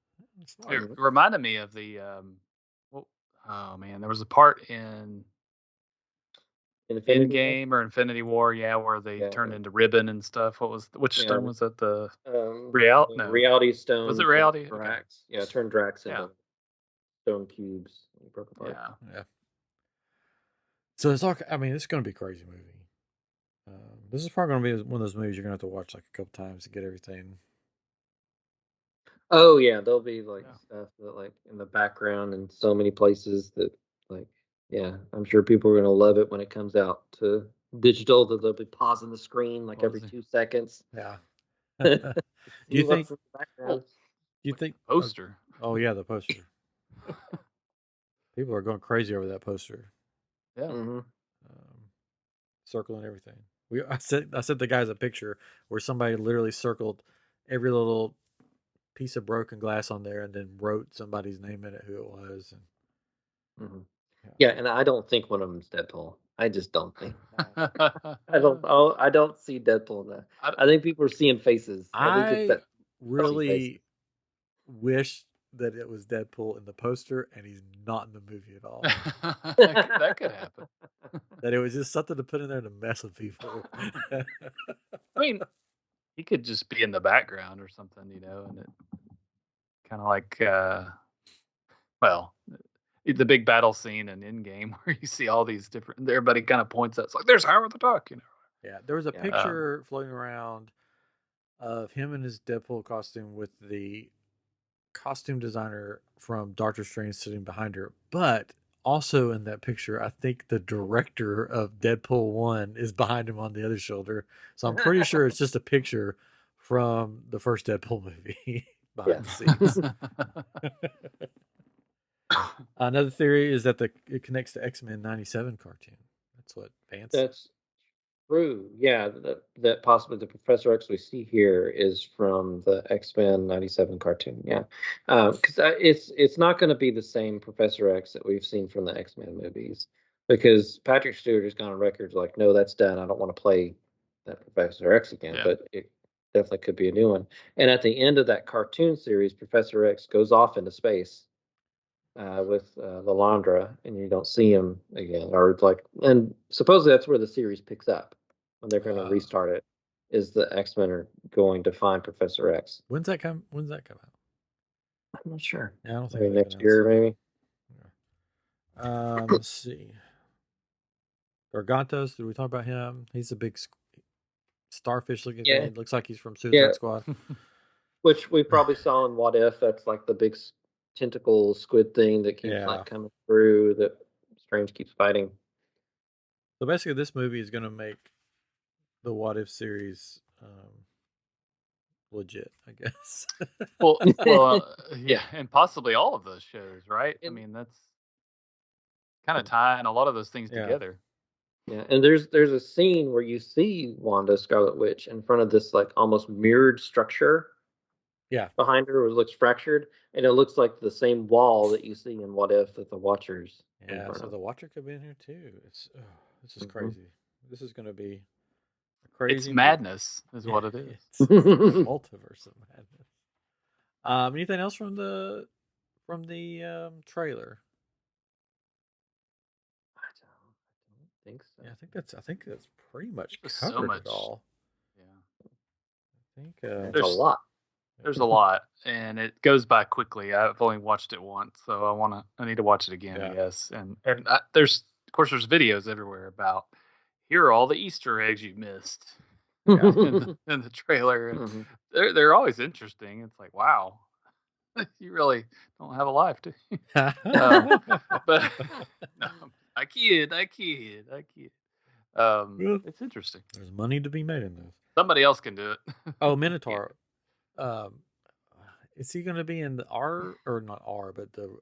It reminded me of the oh man, there was a part in Endgame or Infinity War, where they turned into ribbon and stuff. Which stone was that? The Reality Stone. Was it Reality? Drax. Okay. Yeah, it turned Drax into stone cubes. And broke apart. Yeah. So it's like, I mean, it's going to be a crazy movie. This is probably going to be one of those movies you're going to have to watch like a couple times to get everything. Oh yeah, there'll be stuff that like in the background in so many places that I'm sure people are going to love it when it comes out to digital. That they'll be pausing the screen like every 2 seconds. Yeah. Do you think poster? Oh yeah, the poster. People are going crazy over that poster. Yeah. Mm-hmm. Circling everything. I sent the guys a picture where somebody literally circled every little piece of broken glass on there and then wrote somebody's name in it, who it was. And, and I don't think one of them's Deadpool. I just don't think. I don't see Deadpool in that. I think people are seeing faces. I really wish that it was Deadpool in the poster and he's not in the movie at all. That could happen. That it was just something to put in there to mess with people. I mean, he could just be in the background or something, and it kind of like, the big battle scene in Endgame where you see all these different, everybody kind of points out, it's like, there's Howard the Duck, Yeah, there was a picture floating around of him in his Deadpool costume with the costume designer from Doctor Strange sitting behind her. But also in that picture, I think the director of Deadpool 1 is behind him on the other shoulder. So I'm pretty sure it's just a picture from the first Deadpool movie behind the scenes. Another theory is that it connects to X-Men 97 cartoon. That's what Vance. That's true. Yeah, that possibly the Professor X we see here is from the X-Men 97 cartoon. Yeah, because it's not going to be the same Professor X that we've seen from the X-Men movies, because Patrick Stewart has gone on record like, no, that's done. I don't want to play that Professor X again. Yeah. But it definitely could be a new one. And at the end of that cartoon series, Professor X goes off into space with Lalandra, and you don't see him again, or like, and supposedly that's where the series picks up when they're going to restart it. Is the X-Men are going to find Professor X? When's that come out? I'm not sure. Yeah, I don't think maybe next year, maybe. Yeah. Let's see. Gargantos, did we talk about him? He's a big starfish-looking thing. Looks like he's from Suicide Squad. Which we probably saw in What If. That's like the big tentacle squid thing that keeps like coming through that Strange keeps fighting. So basically, this movie is going to make the What If series legit, I guess. Yeah, and possibly all of those shows, right? I mean, that's kind of tying a lot of those things together. Yeah, and there's a scene where you see Wanda Scarlet Witch in front of this like almost mirrored structure. Yeah, behind her, it looks fractured, and it looks like the same wall that you see in What If that the Watchers. Yeah, so the Watcher could be in here too. This is crazy. This is going to be crazy. It's madness, is what it is. It's multiverse of madness. Anything else from the trailer? I don't think so. Yeah, I think that's pretty much covered it all. Yeah, I think there's a lot. There's a lot, and it goes by quickly. I've only watched it once, so I need to watch it again, I guess. And there's videos everywhere about here are all the Easter eggs you missed in the trailer. And they're always interesting. It's like, wow, you really don't have a life, do you? But no, I kid. It's interesting. There's money to be made in this. Somebody else can do it. Oh, Minotaur. Is he going to be in the R or not R, but the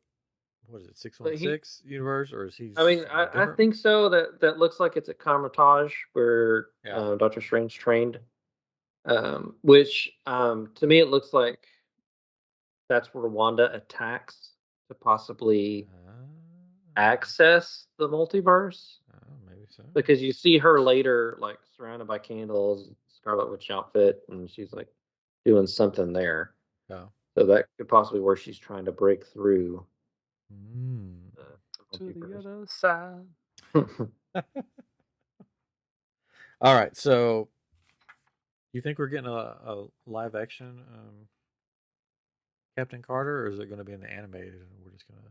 what is it, 616 universe, or is he? I mean, I think so. That looks like it's a Kamar-Taj where Doctor Strange trained, which to me it looks like that's where Wanda attacks to possibly access the multiverse. Maybe so. Because you see her later, like surrounded by candles, Scarlet Witch outfit, and she's like doing something there. Oh. So that could possibly be where she's trying to break through. To the other side. All right, so you think we're getting a live action Captain Carter, or is it going to be in the animated, and we're just going to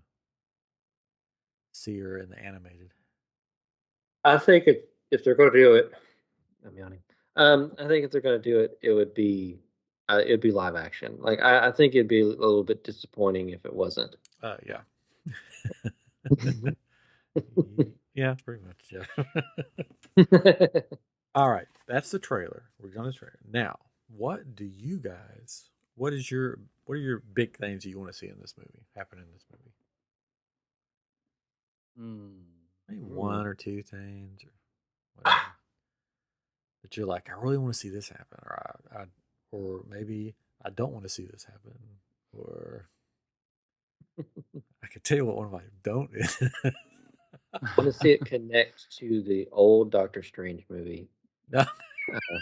see her in the animated? I think if they're going to do it, I'm yawning. I think if they're going to do it, it'd be live action. Like I think it'd be a little bit disappointing if it wasn't. Yeah. Yeah, pretty much. Yeah. All right, that's the trailer. We're going to trailer now. What are your big things that you want to see in this movie happen in this movie? Maybe one or two things, or whatever. That you're like, I really want to see this happen, or maybe I don't want to see this happen, or I can tell you what one of my don't is. I want to see it connect to the old Doctor Strange movie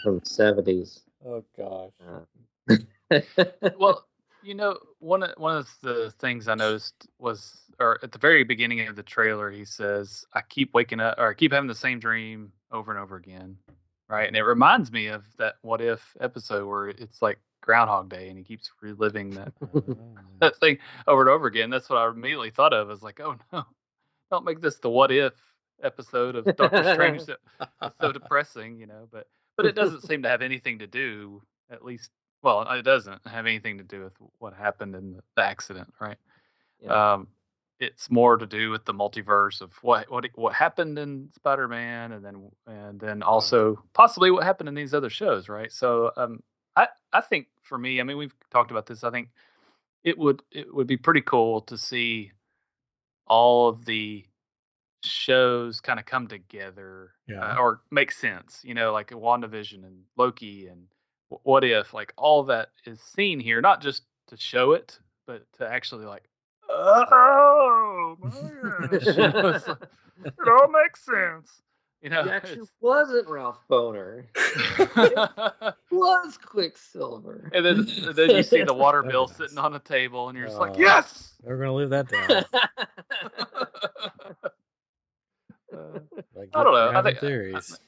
from the 70s. Oh gosh. Well, one of the things I noticed was, or at the very beginning of the trailer, he says, "I keep waking up, or I keep having the same dream over and over again." Right, and it reminds me of that What If episode where it's like Groundhog Day, and he keeps reliving that thing over and over again. That's what I immediately thought of. I was like, "Oh no, don't make this the What If episode of Doctor Strange." It's so depressing, But it doesn't seem to have anything to do At least, well, it doesn't have anything to do with what happened in the accident, right? Yeah. It's more to do with the multiverse of what happened in Spider-Man, and then also possibly what happened in these other shows, right? So I think for me, I mean, we've talked about this. I think it would be pretty cool to see all of the shows kind of come together, or make sense, like WandaVision and Loki and What If, like all that is seen here, not just to show it, but to actually like, oh my gosh, it all makes sense. It actually wasn't Ralph Boner. It was Quicksilver. And then you see the water bill sitting on a table, and you're just like, yes, we're gonna live that down. I don't know. I think theories.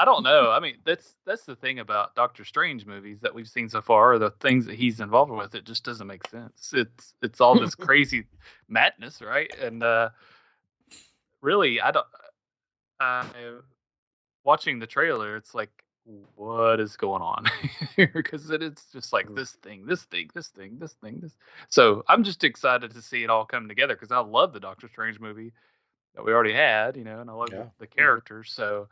I don't know. I mean, that's the thing about Doctor Strange movies that we've seen so far, or the things that he's involved with. It just doesn't make sense. It's all this crazy madness, right? And really, watching the trailer, it's like, what is going on here? Because it's just like this thing. So I'm just excited to see it all come together, because I love the Doctor Strange movie that we already had, and I love the characters. So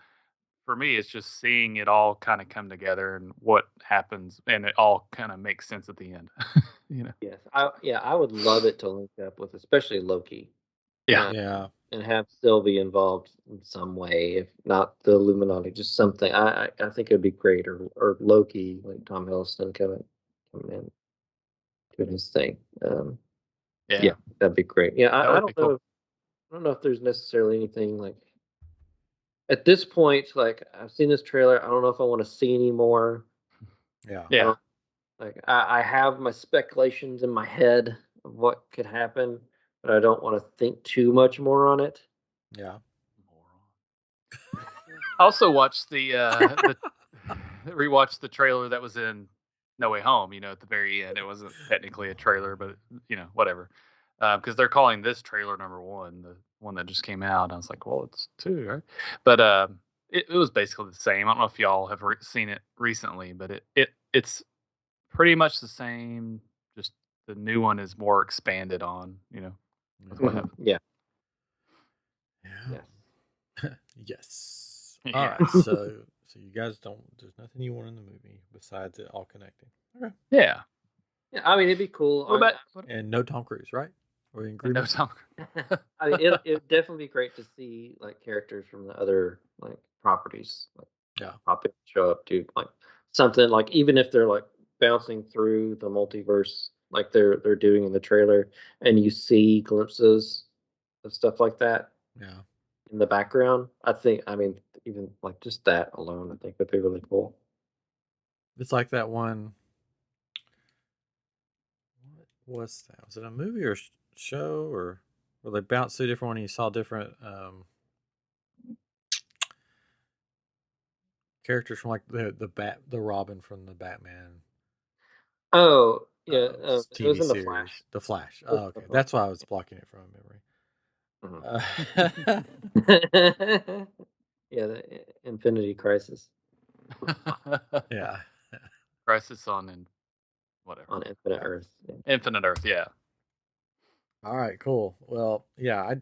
for me, it's just seeing it all kind of come together and what happens, and it all kind of makes sense at the end. Yes, I would love it to link up with, especially Loki. Yeah. And have Sylvie involved in some way, if not the Illuminati, just something. I think it would be great, or Loki, like Tom Hiddleston coming in doing his thing. Yeah, that'd be great. Yeah, I don't know. I don't know if there's necessarily anything like at this point. Like, I've seen this trailer. I don't know if I want to see any more. Yeah. Like, I have my speculations in my head of what could happen, but I don't want to think too much more on it. Yeah. I also watched rewatched the trailer that was in No Way Home. At the very end, it wasn't technically a trailer, but whatever. Because they're calling this trailer number 1, the one that just came out. I was like, well, it's 2, right? But it was basically the same. I don't know if y'all have seen it recently, but it's pretty much the same. Just the new one is more expanded on. Yeah. Yes. All right. So you guys there's nothing you want in the movie besides it all connecting. Okay. Yeah. Yeah. I mean, it'd be cool. And no Tom Cruise, right? Or no Tom Cruise. I mean, it'd definitely be great to see like characters from the other like properties, like pop in, show up, do like something, like even if they're like bouncing through the multiverse, like they're doing in the trailer, and you see glimpses of stuff like that. Yeah. In the background, I mean, even like just that alone, I think would be really cool. It's like that one. What was that? Was it a movie or show, or where they bounced through different one and you saw different characters from like the Robin from the Batman. Oh yeah, TV it was in series. the Flash. The Flash. Oh, okay, that's why I was blocking it from memory. Yeah, the Infinity Crisis. Yeah. Crisis on whatever. On Infinite Earth. Yeah. Infinite Earth, yeah. All right, cool. Well, yeah,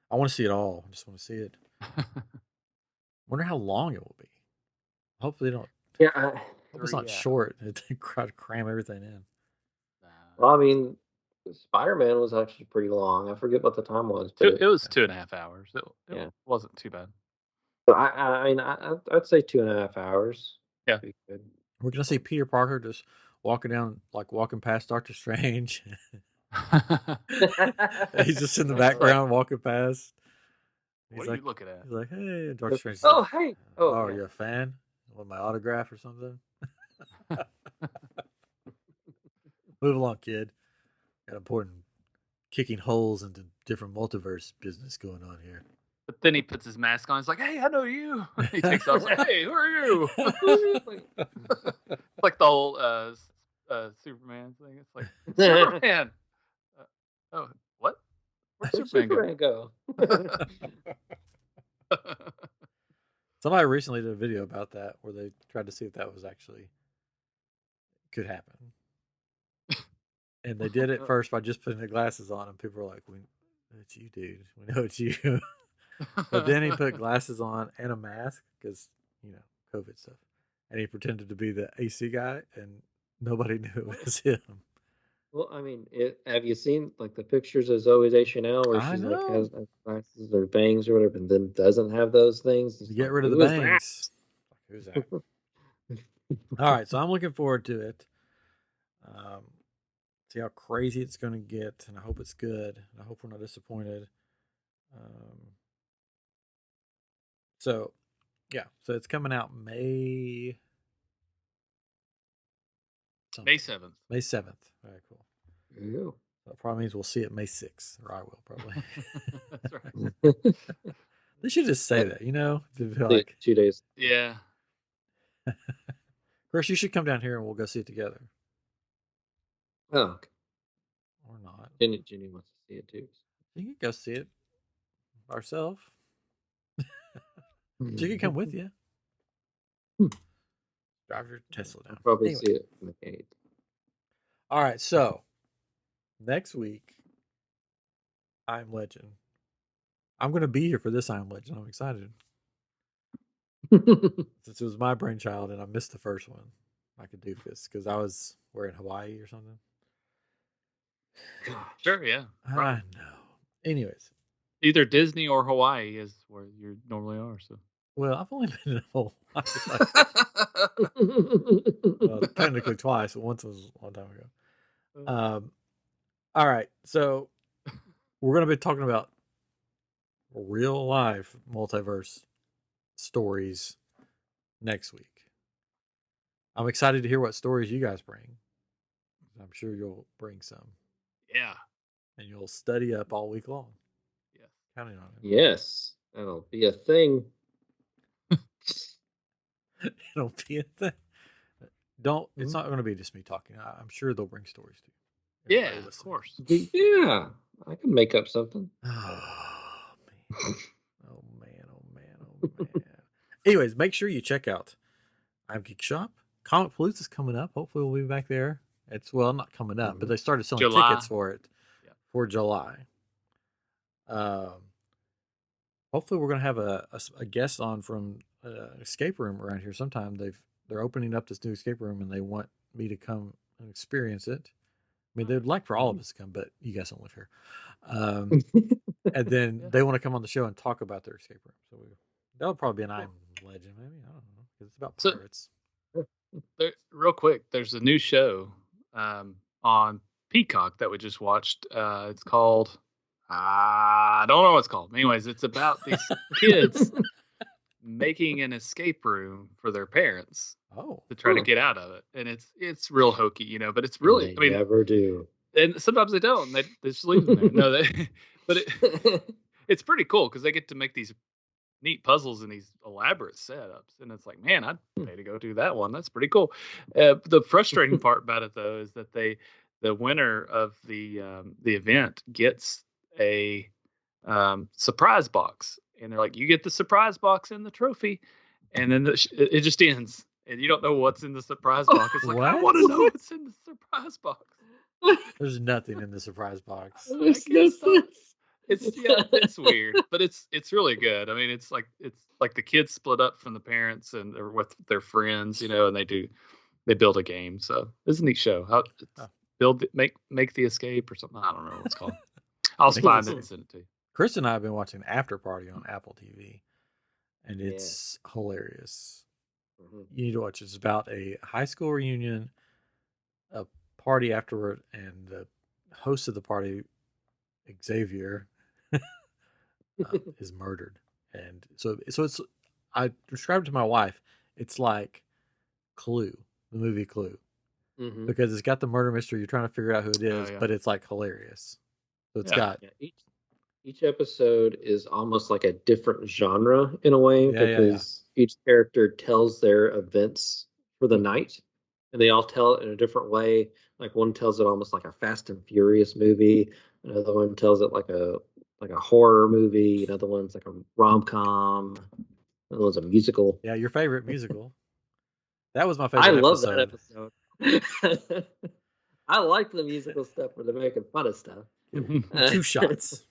I want to see it all. I just want to see it. Wonder how long it will be. Hopefully they don't. Yeah. It's not short. They try to cram everything in. Well, I mean, Spider-Man was actually pretty long. I forget what the time was. But it was 2.5 hours. It wasn't too bad. So I mean, I'd say 2.5 hours. Yeah. Be good. We're gonna see Peter Parker just walking past Doctor Strange. He's just in the background walking past. What are you looking at? He's like, hey, Doctor Strange. Oh, hey. Oh, are you a fan? Want my autograph or something? Move along, kid. Got important kicking holes into different multiverse business going on here. But then he puts his mask on. He's like, hey, I know you. He takes off. Like, hey, who are you? Like the whole Superman thing. It's like, Superman. Oh, what? Where'd Superman go? Somebody recently did a video about that where they tried to see if that was actually could happen. And they did it first by just putting the glasses on, and people were like, "It's you, dude. We know it's you." But then he put glasses on and a mask because COVID stuff, and he pretended to be the AC guy, and nobody knew it was him. Well, I mean, have you seen like the pictures of Zoe's Chanel where I she's like know. has glasses or bangs or whatever, and then doesn't have those things? You get like, rid of the "Who is bangs. Who's that? All right, so I'm looking forward to it. See how crazy it's going to get, and I hope it's good. I hope we're not disappointed. So it's coming out May 7th. May 7th. Very cool. Ew. That probably means we'll see it May 6th, or I will probably. That's right. They should just say that, to be like 2 days. Yeah. Chris, you should come down here and we'll go see it together. Oh, okay. Or not. Jenny wants to see it too. You can go see it ourselves. She can come with you. Drive your Tesla down. I'll probably see it on the 8th. All right, so next week, I Am Legend. I'm going to be here for this I Am Legend. I'm excited. Since it was my brainchild and I missed the first one, I could do this because I was in Hawaii or something. Sure, yeah. I know. Anyways. Either Disney or Hawaii is where you normally are. So. Well, I've only been in Hawaii. Well, technically twice. Once was a long time ago. All right. So we're going to be talking about real life multiverse stories next week. I'm excited to hear what stories you guys bring. I'm sure you'll bring some. Yeah. And you'll study up all week long. Yeah. Counting on it. Yes. That'll be a thing. It'll be a thing. It's not going to be just me talking. I'm sure they'll bring stories too. Yeah, of course. Yeah. I can make up something. Oh, man. Anyways, make sure you check out I'm Geek Shop. Comic Palooza is coming up. Hopefully we'll be back there. It's not coming up, but they started selling tickets for it for July. Hopefully we're going to have a guest on from escape room around here sometime. They're opening up this new escape room and they want me to come and experience it. I mean, they'd like for all of us to come, but you guys don't live here. And then they want to come on the show and talk about their escape room. So that'll probably be an I Am Legend, maybe. I don't know, because it's about pirates. Real quick, there's a new show on Peacock that we just watched. It's called I don't know what it's called. Anyways, it's about these kids making an escape room for their parents to try to get out of it, and it's real hokey, but it's really They never do, and sometimes they don't. They just leave them there. No, but it's pretty cool because they get to make these neat puzzles and these elaborate setups, and it's like, man, I'd pay to go do that one. That's pretty cool. The frustrating part about it though is that the winner of the event gets a surprise box, and they're like, you get the surprise box and the trophy, and then it just ends, and you don't know what's in the surprise box. It's like, I want to know what's in the surprise box. There's nothing in the surprise box. It's weird, but it's really good. I mean, it's like the kids split up from the parents and they're with their friends, and they build a game. So it's a neat show. Make the escape or something. I don't know what it's called. I'll find it and send it to you. Chris and I have been watching After Party on Apple TV, and it's hilarious. Mm-hmm. You need to watch it. It's about a high school reunion, a party afterward, and the host of the party, Xavier, is murdered. And so it's, I described to my wife, it's like Clue, the movie Clue, because it's got the murder mystery. You're trying to figure out who it is, but it's like hilarious. So it's got each episode is almost like a different genre in a way, because each character tells their events for the night, and they all tell it in a different way. Like one tells it almost like a Fast and Furious movie. Another one tells it like a horror movie. Another one's like a rom-com. Another one's a musical. Yeah, your favorite musical. That was my favorite. I love that episode. I like the musical stuff where they're making fun of stuff. 2 shots.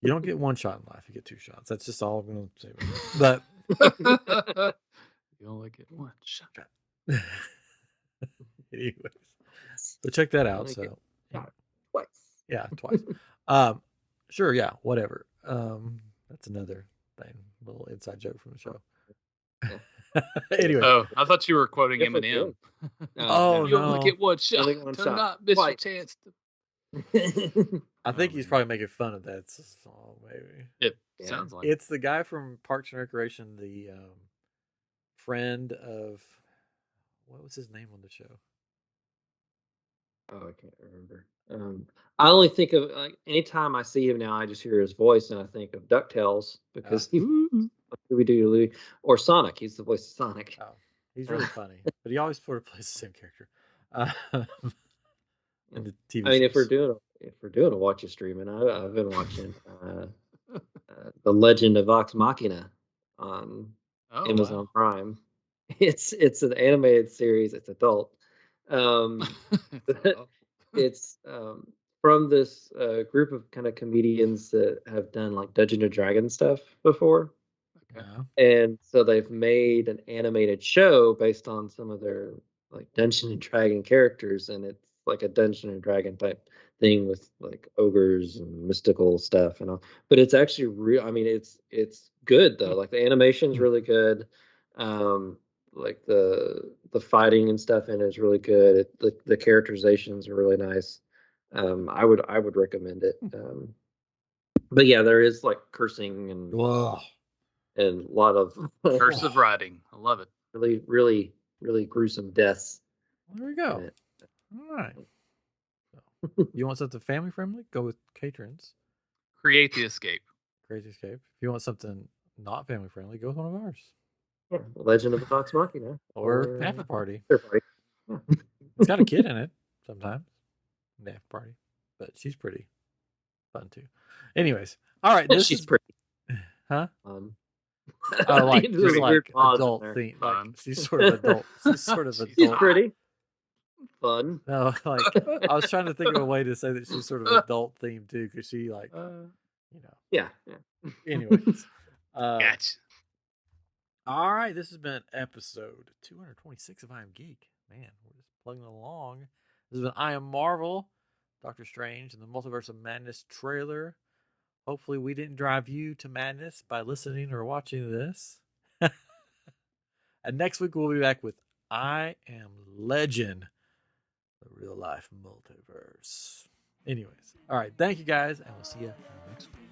You don't get 1 shot in life. You get 2 shots. That's just all I'm going to say. But you only get 1 shot. Anyways, so check that out. So twice. Yeah, twice. Sure. Yeah. Whatever. That's another thing. Little inside joke from the show. Anyway. Oh, I thought you were quoting Eminem. Oh, you only get 1 shot. Do not miss your chance. I think he's probably making fun of that song, maybe. It sounds like it's the guy from Parks and Recreation, the friend of, what was his name on the show? Oh, I can't remember. I only think of, like, anytime I see him now, I just hear his voice and I think of DuckTales because Louie, or Sonic. He's the voice of Sonic. Oh, he's really funny, but he always sort of plays the same character. In the TV I mean, shows. if we're doing a watch a stream, and I've been watching The Legend of Vox Machina on Amazon Prime. It's an animated series. It's adult. It's from this group of kind of comedians that have done like Dungeons and Dragons stuff before. Okay. And so they've made an animated show based on some of their like Dungeons and Dragon characters, and it's like a Dungeons and Dragon type thing with like ogres and mystical stuff and all. But it's actually real. I mean, it's good though. Like the animation's really good. Like the fighting and stuff in it is really good. The characterizations are really nice. I would recommend it. But yeah, there is like cursing and a lot of cursive writing. I love it. Really, really, really gruesome deaths. Well, there we go. All right. So, you want something family friendly? Go with Catrins. Create the Escape. Create the Escape. If you want something not family friendly, go with one of ours. Yeah, Legend of the Vox Machina. Or After Party. Yeah. It's got a kid in it sometimes. The After Party. But she's pretty fun too. Anyways. All right. She's pretty. Huh? Oh, like just like adult theme. Like she's sort of adult. She's sort of adult. She's pretty. Fun. No, like I was trying to think of a way to say that she's sort of adult themed too, because she like you know. Yeah. Anyways. Gotcha. All right, this has been episode 226 of I Am Geek. Man, we're just plugging along. This has been I Am Marvel, Doctor Strange, and the Multiverse of Madness trailer. Hopefully we didn't drive you to madness by listening or watching this. And next week we'll be back with I Am Legend, the real life multiverse. Anyways, all right, thank you guys, and we'll see you next week.